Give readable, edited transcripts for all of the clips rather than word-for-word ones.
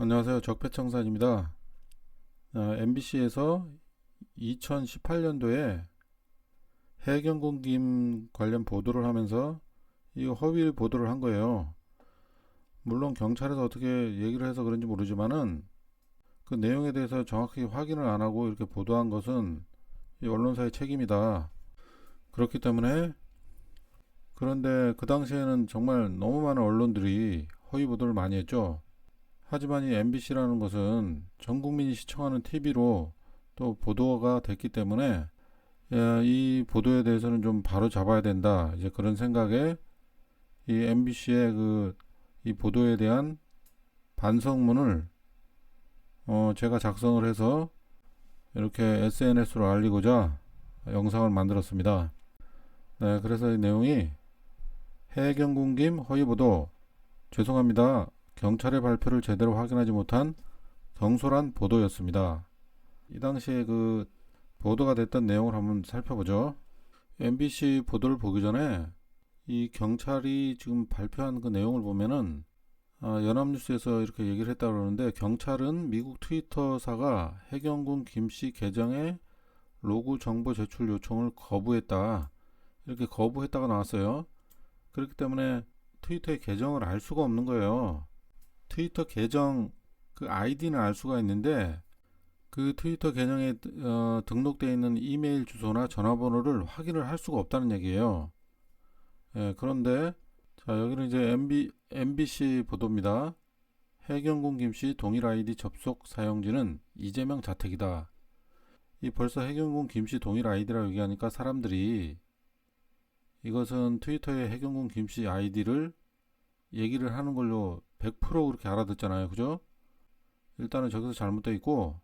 안녕하세요. 적폐청산입니다. MBC에서 2018년도에 해경군김 관련 보도를 하면서 이 허위 보도를 한 거예요. 물론 경찰에서 어떻게 얘기를 해서 그런지 모르지만은 그 내용에 대해서 정확히 확인을 안 하고 이렇게 보도한 것은 이 언론사의 책임이다. 그렇기 때문에, 그런데 그 당시에는 정말 너무 많은 언론들이 허위 보도를 많이 했죠. 하지만 이 MBC라는 것은 전 국민이 시청하는 TV로 또 보도가 됐기 때문에, 이 보도에 대해서는 좀 바로 잡아야 된다. 이제 그런 생각에 이 MBC의 이 보도에 대한 반성문을 제가 작성을 해서 이렇게 SNS로 알리고자 영상을 만들었습니다. 네, 그래서 이 내용이: 해경군김 허위보도, 죄송합니다. 경찰의 발표를 제대로 확인하지 못한 경솔한 보도였습니다. 이 당시에 그 보도가 됐던 내용을 한번 살펴보죠. MBC 보도를 보기 전에 이 경찰이 지금 발표한 그 내용을 보면은, 연합뉴스에서 이렇게 얘기를 했다고 그러는데, 경찰은 미국 트위터사가 해경군 김씨 계정의 로그 정보 제출 요청을 거부했다. 이렇게 거부했다가 나왔어요. 그렇기 때문에 트위터의 계정을 알 수가 없는 거예요. 트위터 계정 그 아이디는 알 수가 있는데, 그 트위터 계정에 등록되어 있는 이메일 주소나 전화번호를 확인을 할 수가 없다는 얘기예요. 예, 그런데 자, 여기는 이제 MBC 보도입니다. 해경군 김씨 동일 아이디 접속 사용지는 이재명 자택이다. 이 벌써 해경군 김씨 동일 아이디라고 얘기하니까 사람들이 이것은 트위터의 해경군 김씨 아이디를 얘기를 하는 걸로 100% 그렇게 알아듣잖아요. 그죠? 일단은 저기서 잘못되어 있고,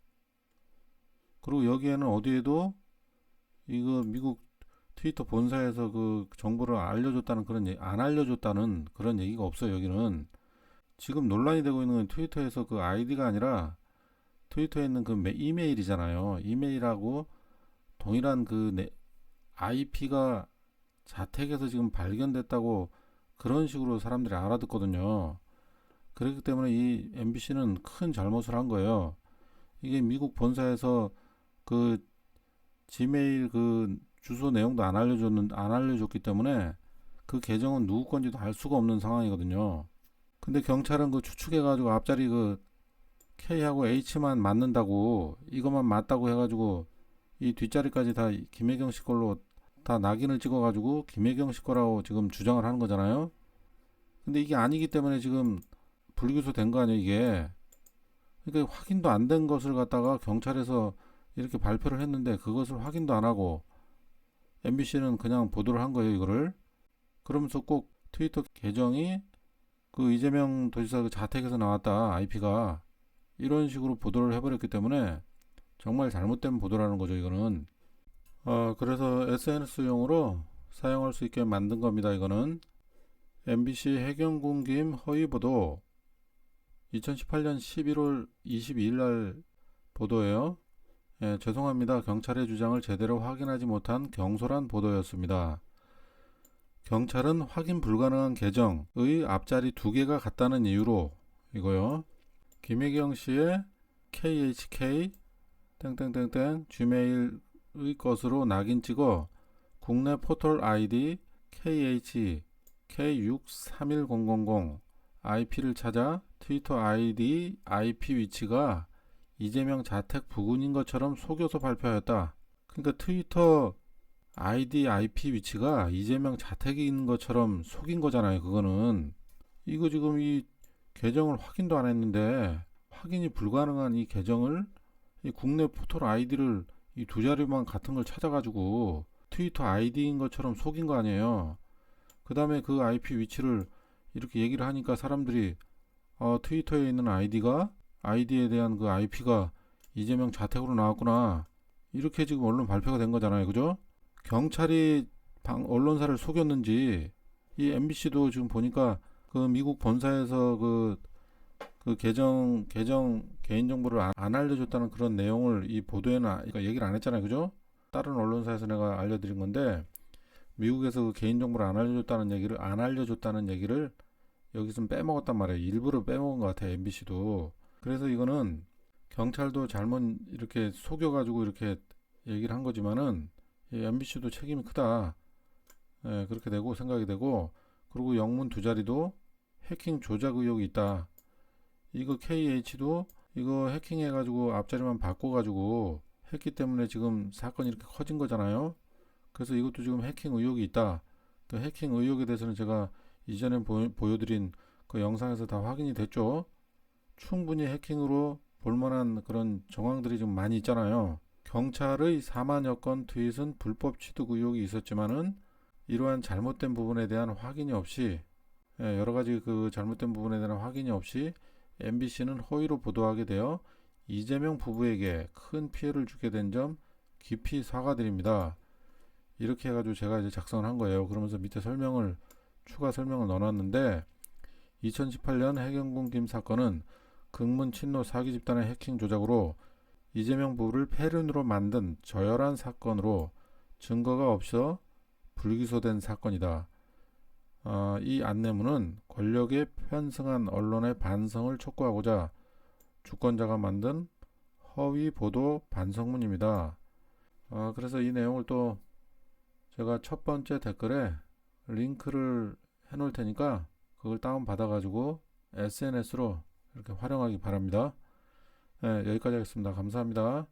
그리고 여기에는 어디에도 이거 미국 트위터 본사에서 그 정보를 알려줬다는 안 알려줬다는 그런 얘기가 없어요. 여기는 지금 논란이 되고 있는 건 트위터에서 그 아이디가 아니라 트위터에 있는 그 이메일이잖아요. 이메일하고 동일한 IP가 자택에서 지금 발견됐다고 그런 식으로 사람들이 알아듣거든요. 그렇기 때문에 이 MBC는 큰 잘못을 한 거예요. 이게 미국 본사에서 그 지메일 그 주소 내용도 안 알려줬기 때문에 그 계정은 누구 건지도 알 수가 없는 상황이거든요. 근데 경찰은 그 추측해가지고 앞자리 그 K하고 H만 맞는다고, 이것만 맞다고 해가지고 이 뒷자리까지 다 김혜경 씨 걸로 다 낙인을 찍어가지고 김혜경 씨 거라고 지금 주장을 하는 거잖아요. 근데 이게 아니기 때문에 지금 불기소 된 거 아니에요, 이게. 그러니까 확인도 안 된 것을 갖다가 경찰에서 이렇게 발표를 했는데 그것을 확인도 안 하고 MBC는 그냥 보도를 한 거예요, 이거를. 그러면서 꼭 트위터 계정이 그 이재명 도지사 그 자택에서 나왔다, IP가. 이런 식으로 보도를 해버렸기 때문에 정말 잘못된 보도라는 거죠, 이거는. 그래서 SNS용으로 사용할 수 있게 만든 겁니다, 이거는. MBC 해경군김 허위보도, 2018년 11월 22일 날 보도예요. 예, 죄송합니다. 경찰의 주장을 제대로 확인하지 못한 경솔한 보도였습니다. 경찰은 확인 불가능한 계정의 앞자리 2개가 같다는 이유로, 이거요, 김혜경 씨의 KHK 땡땡땡땡 gmail의 것으로 낙인 찍어 국내 포털 아이디 KH K631000 IP를 찾아 트위터 아이디 IP 위치가 이재명 자택 부근인 것처럼 속여서 발표하였다. 그러니까 트위터 아이디 IP 위치가 이재명 자택인 것처럼 속인 거잖아요. 그거는 이거 지금 이 계정을 확인도 안 했는데, 확인이 불가능한 이 계정을, 이 국내 포털 아이디를 이 두 자리만 같은 걸 찾아가지고 트위터 아이디인 것처럼 속인 거 아니에요. 그 다음에 그 IP 위치를 이렇게 얘기를 하니까 사람들이 트위터에 있는 아이디에 대한 그 IP가 이재명 자택으로 나왔구나, 이렇게 지금 언론 발표가 된 거잖아요. 그죠? 경찰이 언론사를 속였는지, 이 MBC도 지금 보니까 그 미국 본사에서 그 계정 개인정보를 안 알려줬다는 그런 내용을 이 보도에는 그러니까 얘기를 안 했잖아요. 그죠? 다른 언론사에서 내가 알려드린 건데, 미국에서 그 개인정보를 안 알려줬다는 얘기를 여기서 빼먹었단 말이에요. 일부러 빼먹은 것 같아요, MBC도. 그래서 이거는 경찰도 잘못 이렇게 속여가지고 이렇게 얘기를 한 거지만은 MBC도 책임이 크다. 예, 그렇게 되고 생각이 되고, 그리고 영문 두 자리도 해킹 조작 의혹이 있다. 이거 KH도 이거 해킹해가지고 앞자리만 바꿔가지고 했기 때문에 지금 사건이 이렇게 커진 거잖아요. 그래서 이것도 지금 해킹 의혹이 있다. 그 해킹 의혹에 대해서는 제가 이전에 보여드린 그 영상에서 다 확인이 됐죠. 충분히 해킹으로 볼만한 그런 정황들이 좀 많이 있잖아요. 경찰의 4만여 건 트윗은 불법 취득 의혹이 있었지만은 이러한 잘못된 부분에 대한 확인이 없이, 여러 가지 그 잘못된 부분에 대한 확인이 없이 MBC는 허위로 보도하게 되어 이재명 부부에게 큰 피해를 주게 된 점 깊이 사과드립니다. 이렇게 해가지고 제가 이제 작성을 한 거예요. 그러면서 밑에 추가 설명을 넣어놨는데, 2018년 해경군 김 사건은 극문 친노 사기 집단의 해킹 조작으로 이재명 부부를 폐륜으로 만든 저열한 사건으로 증거가 없어 불기소된 사건이다. 이 안내문은 권력에 편승한 언론의 반성을 촉구하고자 주권자가 만든 허위 보도 반성문입니다. 그래서 이 내용을 또 제가 첫 번째 댓글에 링크를 해놓을 테니까 그걸 다운 받아가지고 SNS로 이렇게 활용하기 바랍니다. 네, 여기까지 하겠습니다. 감사합니다.